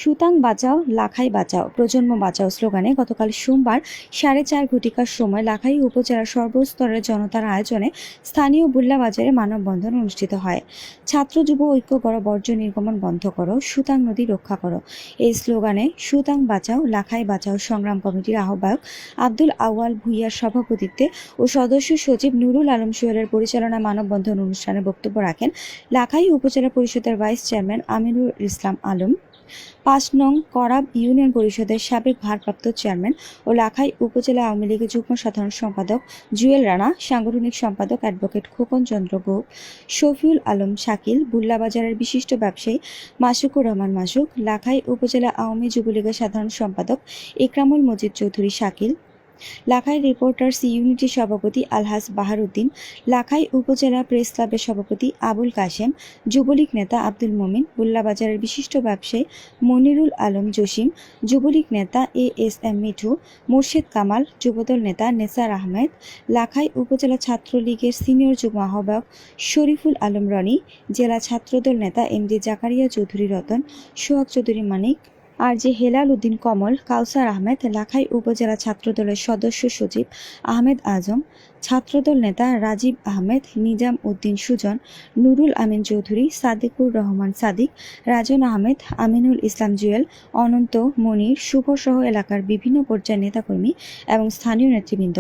সুতাং বাঁচাও লাখাই বাঁচাও প্রজন্ম বাঁচাও স্লোগানে গতকাল সোমবার 4:30 ঘটিকার সময় লাখাই উপজেলার সর্বস্তরের জনতার আয়োজনে স্থানীয় বুল্লা বাজারে মানববন্ধন অনুষ্ঠিত হয়। ছাত্র যুব ঐক্য করো, বর্জ্য নির্গমন বন্ধ করো, সুতাং নদী রক্ষা করো, এই স্লোগানে সুতাং বাঁচাও লাখাই বাঁচাও সংগ্রাম কমিটির আহ্বায়ক আব্দুল আউয়াল ভুইয়ার সভাপতিত্বে ও সদস্য সচিব নুরুল আলম সোহেলের পরিচালনায় মানববন্ধন অনুষ্ঠানে বক্তব্য রাখেন লাখাই উপজেলা পরিষদের ভাইস চেয়ারম্যান আমিনুল ইসলাম আলম, ৫ নং করাব ইউনিয়ন পরিষদের সাবেক ভারপ্রাপ্ত চেয়ারম্যান ও লাখাই উপজেলা আওয়ামী লীগের যুগ্ম সাধারণ সম্পাদক জুয়েল রানা, সাংগঠনিক সম্পাদক অ্যাডভোকেট খোকন চন্দ্র গোপ, শফিউল আলম শাকিল, বুল্লাবাজারের বিশিষ্ট ব্যবসায়ী মাসুকুর রহমান মাসুক, লাখাই উপজেলা আওয়ামী যুবলীগের সাধারণ সম্পাদক ইকরামুল মজিদ চৌধুরী শাকিল, লাখাই রিপোর্টার্স ইউনিটির সভাপতি আলহাজ বাহারউদ্দিন, লাখাই উপজেলা প্রেস ক্লাবের সভাপতি আবুল কাশেম, যুবলীগ নেতা আব্দুল মোমিন, বুল্লাবাজারের বিশিষ্ট ব্যবসায়ী মনিরুল আলম জসিম, যুবলীগ নেতা ASM মিঠু, মোর্শেদ কামাল, যুবদল নেতা নেসার আহমেদ, লাখাই উপজেলা ছাত্রলীগের সিনিয়র যুগ্ম আহ্বায়ক শরীফুল আলম রনি, জেলা ছাত্রদল নেতা MD জাকারিয়া চৌধুরী রতন, সোহাগ চৌধুরী মানিক, RJ হেলাল উদ্দিন কমল, কাউসার আহমেদ, লাখাই উপজেলা ছাত্রদলের সদস্য সচিব আহমেদ আজম, ছাত্রদল নেতা রাজীব আহমেদ, নিজাম উদ্দিন সুজন, নুরুল আমিন চৌধুরী, সাদিকুর রহমান সাদিক, রাজন আহমেদ, আমিনুল ইসলাম জুয়েল, অনন্ত, মনির, শুভ সহ এলাকার বিভিন্ন পর্যায়ের নেতাকর্মী এবং স্থানীয় নেতৃবৃন্দ।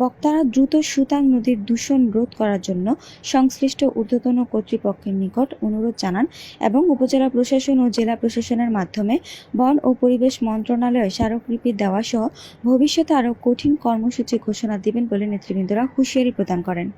বক্তারা দ্রুত সুতাং নদীর দূষণ রোধ করার জন্য সংশ্লিষ্ট ঊর্ধ্বতন কর্তৃপক্ষের নিকট অনুরোধ জানান এবং উপজেলা প্রশাসন ও জেলা প্রশাসনের মাধ্যমে বন ও পরিবেশ মন্ত্রণালয়ে স্মারকলিপি দেওয়া সহ ভবিষ্যতে আরও কঠিন কর্মসূচি ঘোষণা দিবেন বলে নেতৃবৃন্দরা হুঁশিয়ারি প্রদান করেন।